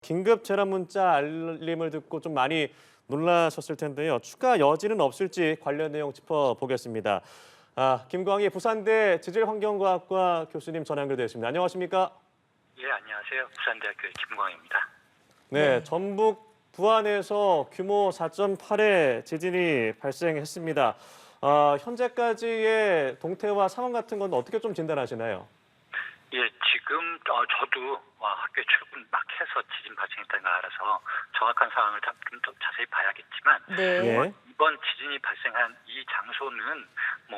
긴급 재난 문자 알림을 듣고 좀 많이 놀라셨을 텐데요. 추가 여지는 없을지 관련 내용 짚어보겠습니다. 김광희 부산대 지질환경과학과 교수님 전화 연결되어 있습니다. 안녕하십니까? 예, 안녕하세요. 부산대학교의 김광입니다. 네, 전북 부안에서 규모 4.8의 지진이 발생했습니다. 현재까지의 동태와 상황 같은 건 어떻게 좀 진단하시나요? 예, 지금 저도 학교에 출근 막 해서 지진 발생했다는 걸 알아서 정확한 상황을 좀 더 자세히 봐야겠지만 예. 이번 지진이 발생한 이 장소는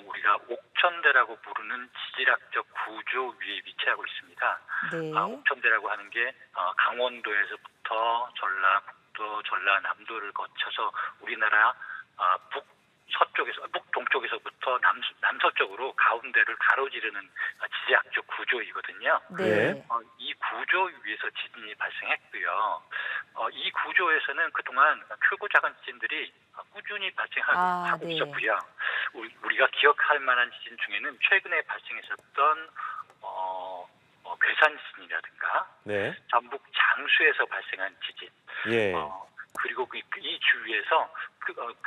우리가 옥천대라고 부르는 지질학적 구조 위에 위치하고 있습니다. 네. 옥천대라고 하는 게 강원도에서부터 전라북도, 전라남도를 거쳐서 우리나라 북동쪽에서부터 남서쪽으로 가운데를 가로지르는 지질학적 구조이거든요. 네. 이 구조 위에서 지진이 발생했고요. 이 구조에서는 그동안 크고 작은 지진들이 꾸준히 발생하고 네. 있었고요. 우리가 기억할 만한 지진 중에는 최근에 발생했었던 괴산 지진이라든가 네. 전북 장수에서 발생한 지진, 예. 그리고 이 주위에서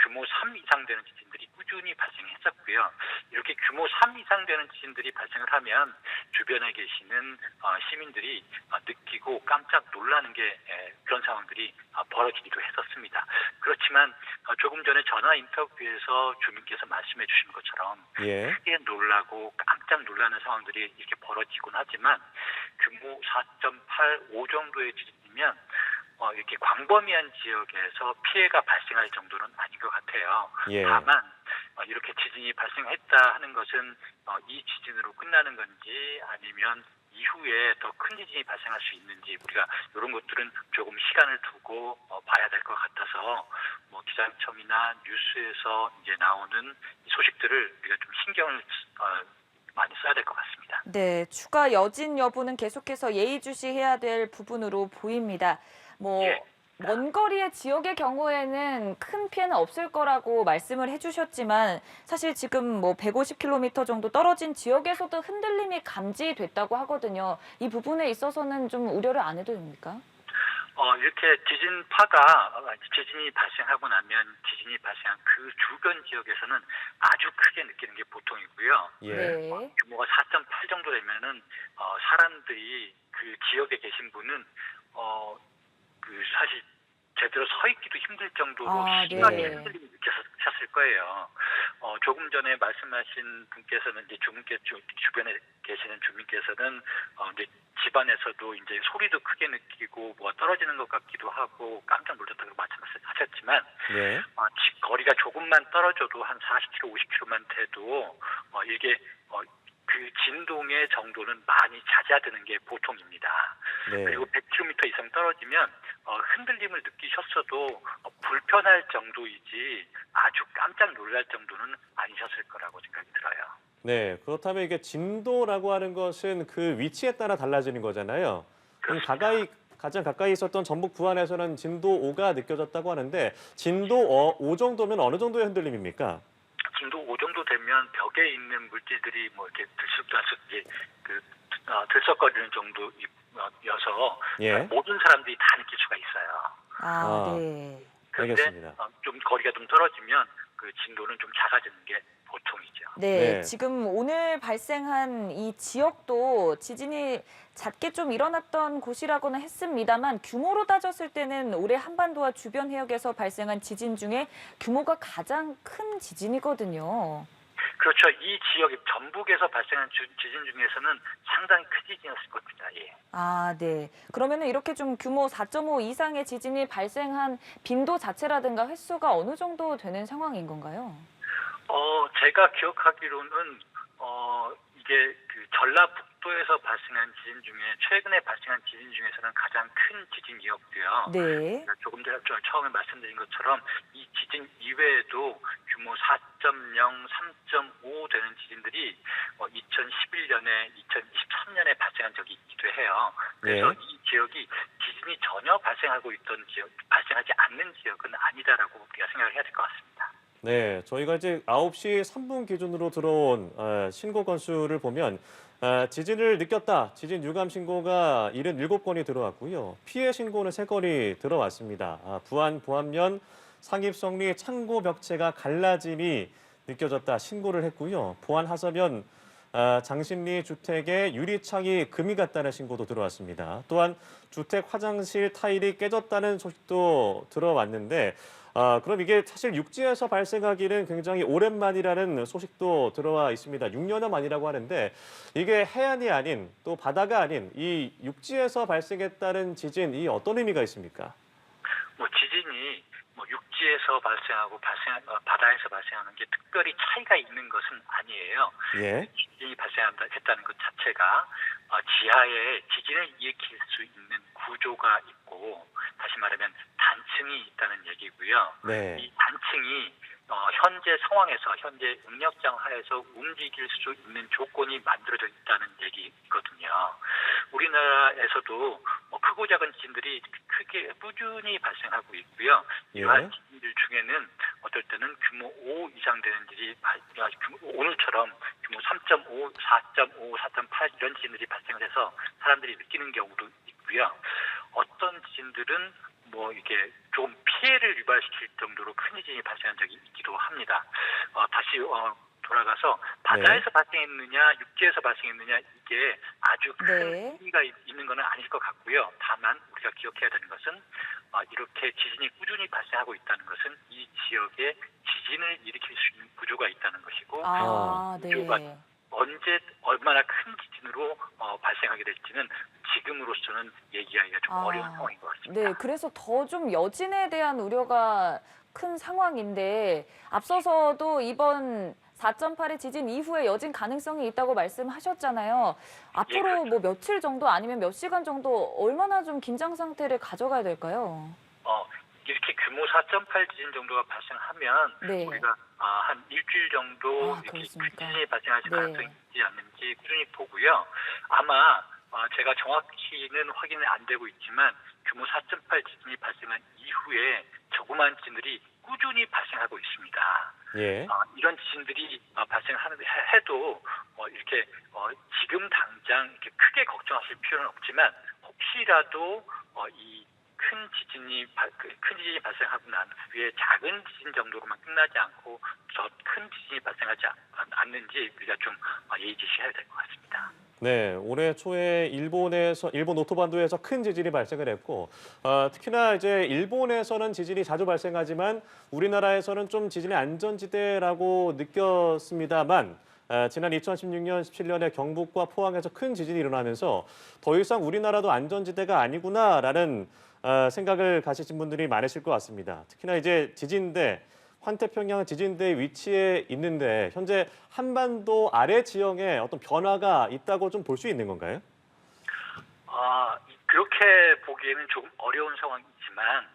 규모 3 이상 되는 지진들이 꾸준히 발생했었고요. 이렇게 규모 3 이상 되는 지진들이 발생을 하면 주변에 계시는 시민들이 느끼고 깜짝 놀라는 게 그런 상황들이 벌어지기도 했었습니다. 그렇지만 조금 전에 전화 인터뷰에서 주민께서 말씀해 주신 것처럼 예. 크게 놀라고 깜짝 놀라는 상황들이 이렇게 벌어지곤 하지만 규모 4.8, 5 정도의 지진이면 이렇게 광범위한 지역에서 피해가 발생할 정도는 아닌 것 같아요. 예. 다만 이렇게 지진이 발생했다 하는 것은 이 지진으로 끝나는 건지 아니면 이후에 더 큰 지진이 발생할 수 있는지 우리가 이런 것들은 조금 시간을 두고 봐야 될 것 같아서 기상청이나 뉴스에서 이제 나오는 소식들을 우리가 좀 신경을 많이 써야 될 것 같습니다. 네, 추가 여진 여부는 계속해서 예의주시해야 될 부분으로 보입니다. 예. 먼 거리의 지역의 경우에는 큰 피해는 없을 거라고 말씀을 해주셨지만 사실 지금 150km 정도 떨어진 지역에서도 흔들림이 감지됐다고 하거든요. 이 부분에 있어서는 좀 우려를 안 해도 됩니까? 이렇게 지진이 발생하고 나면 지진이 발생한 그 주변 지역에서는 아주 크게 느끼는 게 보통이고요. 예. 네. 규모가 4.8 정도 되면은 사람들이 그 지역에 계신 분은 사실 제대로 서 있기도 힘들 정도로 심하게 네. 흔들림을 느끼셨을 거예요. 조금 전에 말씀하신 분께서는 이제 주변에 계시는 주민께서는 이제 집안에서도 이제 소리도 크게 느끼고 뭐가 떨어지는 것 같기도 하고 깜짝 놀랐다고 말씀하셨지만 예. 거리가 조금만 떨어져도 한 40km, 50km만 돼도 이게 그 진동의 정도는 많이 잦아드는 게 보통입니다. 네. 그리고 100km 이상 떨어지면 흔들림을 느끼셨어도 불편할 정도이지 아주 깜짝 놀랄 정도는 아니셨을 거라고 생각이 들어요. 네, 그렇다면 이게 진도라고 하는 것은 그 위치에 따라 달라지는 거잖아요. 그럼 그렇습니다. 가장 가까이 있었던 전북 부안에서는 진도 5가 느껴졌다고 하는데 진도 5 정도면 어느 정도의 흔들림입니까? 진도 5 정도 되면 벽에 있는 물질들이 이렇게 들썩거리는 정도여서 예. 모든 사람들이 다 느낄 수가 있어요. 네. 그런데 알겠습니다. 좀 거리가 좀 떨어지면 그 진도는 좀 작아지는 게 보통이죠. 네, 네. 지금 오늘 발생한 이 지역도 지진이 잦게 좀 일어났던 곳이라고는 했습니다만 규모로 따졌을 때는 올해 한반도와 주변 해역에서 발생한 지진 중에 규모가 가장 큰 지진이거든요. 그렇죠. 이 지역이 전북에서 발생한 지진 중에서는 상당히 큰 지진이었을 겁니다. 예. 네. 그러면은 이렇게 좀 규모 4.5 이상의 지진이 발생한 빈도 자체라든가 횟수가 어느 정도 되는 상황인 건가요? 제가 기억하기로는 이게 그 전라북도에서 발생한 지진 중에 최근에 발생한 지진 중에서는 가장 큰 지진이었고요. 네. 조금 전에 처음에 말씀드린 것처럼 이 지진 이외에도 규모 4.0, 3.5 되는 지진들이 2011년에, 2023년에 발생한 적이 있기도 해요. 그래서 네. 이 지역이 지진이 전혀 발생하지 않는 지역은 아니다라고 우리가 생각을 해야 될 것 같습니다. 네, 저희가 이제 9시 3분 기준으로 들어온 신고 건수를 보면 지진을 느꼈다. 지진 유감 신고가 77건이 들어왔고요. 피해 신고는 3건이 들어왔습니다. 부안 보안면 상입성리 창고 벽체가 갈라짐이 느껴졌다 신고를 했고요. 보안 하서면 장신리 주택에 유리창이 금이 갔다는 신고도 들어왔습니다. 또한 주택 화장실 타일이 깨졌다는 소식도 들어왔는데 그럼 이게 사실 육지에서 발생하기는 굉장히 오랜만이라는 소식도 들어와 있습니다. 6년여 만이라고 하는데 이게 해안이 아닌 또 바다가 아닌 이 육지에서 발생했다는 지진이 어떤 의미가 있습니까? 지진이 육지에서 발생하고 바다에서 발생하는 게 특별히 차이가 있는 것은 아니에요. 예. 지진이 발생했다는 것 자체가 지하에 지진을 일으킬 수 있는 구조가 있고, 다시 말하면 단층이 있다는 얘기고요. 네. 이 단층이 현재 상황에서, 현재 응력장 하에서 움직일 수 있는 조건이 만들어져 있다는 얘기거든요. 우리나라에서도 크고 작은 지진들이 크게 꾸준히 발생하고 있고요. 이러한 지진들 중에는 어떨 때는 규모 5 이상 되는 지진이 오늘처럼 규모 3.5, 4.5, 4.8 이런 지진들이 발생해서 사람들이 느끼는 경우도 있고요. 어떤 지진들은 이게 좀 피해를 유발시킬 정도로 큰 지진이 발생한 적이 있기도 합니다. 다시 돌아가서 바다에서 발생했느냐, 육지에서 발생했느냐, 이게 아주 큰 의미가 있는 것은 아닐 것 같고요. 다만 우리가 기억해야 되는 것은 이렇게 지진이 꾸준히 발생하고 있다는 것은 이 지역에 지진을 일으킬 수 있는 구조가 있다는 것이고, 구조가 언제 얼마나 큰 지진으로 발생하게 될지는 지금으로서는 얘기하기가 좀 어려운 상황인 것 같습니다. 네, 그래서 더 좀 여진에 대한 우려가 큰 상황인데 앞서서도 이번 4.8의 지진 이후에 여진 가능성이 있다고 말씀하셨잖아요. 앞으로 며칠 정도 아니면 몇 시간 정도 얼마나 좀 긴장 상태를 가져가야 될까요? 이렇게 규모 4.8 지진 정도가 발생하면 우리가 한 일주일 정도 이렇게 지진이 발생하실 가능성이 있지 않는지 꾸준히 보고요. 아마 제가 정확히는 확인이 안 되고 있지만 규모 4.8 지진이 발생한 이후에 조그만 지진들이 꾸준히 발생하고 있습니다. 예. 이런 지진들이 발생하는데 해도 이렇게 지금 당장 이렇게 크게 걱정하실 필요는 없지만 혹시라도 이 큰 지진이 발생하고 난 후에 작은 지진 정도로만 끝나지 않고 더 큰 지진이 발생하지 않는지 우리가 좀 예의주시해야 될 것 같습니다. 네, 올해 초에 일본 오토반도에서 큰 지진이 발생을 했고, 특히나 이제 일본에서는 지진이 자주 발생하지만 우리나라에서는 좀 지진의 안전지대라고 느꼈습니다만, 지난 2016년, 17년에 경북과 포항에서 큰 지진이 일어나면서 더 이상 우리나라도 안전지대가 아니구나라는 생각을 가지신 분들이 많으실 것 같습니다. 특히나 이제 환태평양 지진대 위치에 있는데 현재 한반도 아래 지형에 어떤 변화가 있다고 좀 볼 수 있는 건가요? 그렇게 보기에는 조금 어려운 상황이지만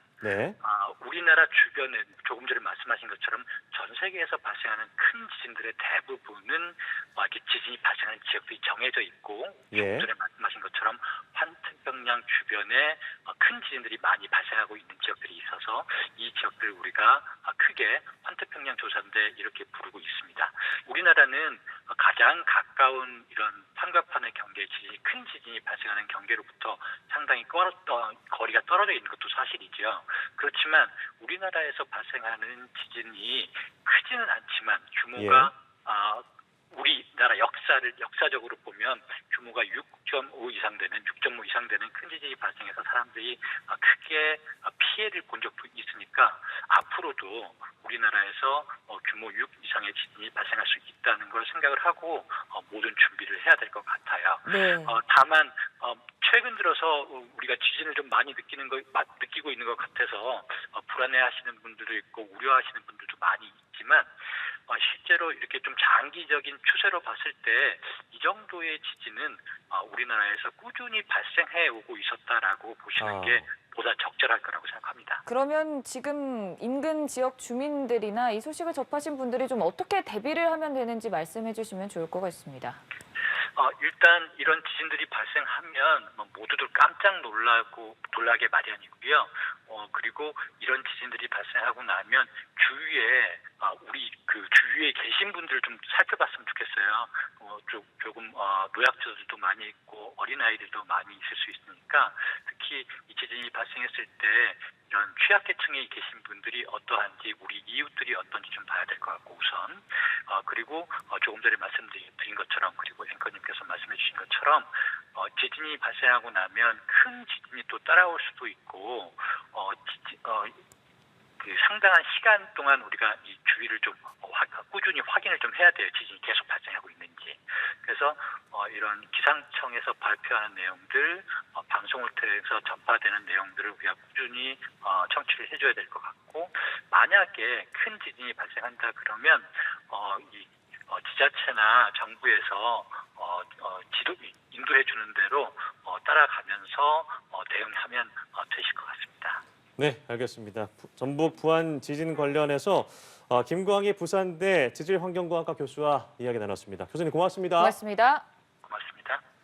우리나라 주변에 조금 전에 말씀하신 것처럼 전 세계에서 발생하는 큰 지진들의 대부분은 이렇게 지진이 발생하는 지역들이 정해져 있고 조금 전에 말씀하신 것처럼 환태평양 주변에 큰 지진들이 많이 발생하고 있는 지역들이 있어서 이 지역들을 우리가 크게 환태평양 조산대 이렇게 부르고 있습니다. 우리나라는 가장 가까운 이런 삼각판의 경계 지진이 큰 지진이 발생하는 경계로부터 상당히 거리가 떨어져 있는 것도 사실이죠. 그렇지만 우리나라에서 발생하는 지진이 크지는 않지만 규모가 우리나라 역사적으로 보면 규모가 6.5 이상 되는 큰 지진이 발생해서 사람들이 크게 피해를 본 적도 있으니까 앞으로도 우리나라에서 규모 6 이상의 지진이 발생할 수 있다는 걸 생각을 하고 모든 준비를 해야 될 것 같아요. 다만 최근 들어서 우리가 지진을 좀 많이 느끼고 있는 것 같아서 불안해하시는 분들도 있고 우려하시는 분들도 많이 있지만 실제로 이렇게 좀 장기적인 추세로 봤을 때 이 정도의 지진은 우리나라에서 꾸준히 발생해 오고 있었다라고 보시는 게 보다 적절할 거라고 생각합니다. 그러면 지금 인근 지역 주민들이나 이 소식을 접하신 분들이 좀 어떻게 대비를 하면 되는지 말씀해 주시면 좋을 것 같습니다. 일단 이런 지진들이 발생하면 모두들 깜짝 놀라게 마련이고요. 그리고 이런 지진들이 발생하고 나면 주위에 우리 그 주위에 계신 분들을 좀 살펴봤으면 좋겠어요. 조금 노약자들도 많이 있고 어린아이들도 많이 있을 수 있으니까 특히 이 지진이 발생했을 때 이런 취약계층에 계신 분들이 어떠한지 우리 이웃들이 어떤지 좀 봐야 될 것 같고 우선 그리고 조금 전에 말씀드린 것처럼 그리고 앵커님께서 말씀해 주신 것처럼 지진이 발생하고 나면 큰 지진이 또 따라올 수도 있고 그 상당한 시간 동안 우리가 이 주위를 좀 꾸준히 확인을 좀 해야 돼요. 지진이 계속 발생하고 있는지. 그래서 이런 기상청에서 발표하는 내용들, 방송을 통해서 전파되는 내용들을 우리가 꾸준히 청취를 해줘야 될 것 같고, 만약에 큰 지진이 발생한다 그러면 이 지자체나 정부에서 인도해 주는 대로 따라가면서 대응하면 되실 것 같습니다. 네, 알겠습니다. 전북 부안 지진 관련해서 김광희 부산대 지질환경과학과 교수와 이야기 나눴습니다. 교수님 고맙습니다. 고맙습니다.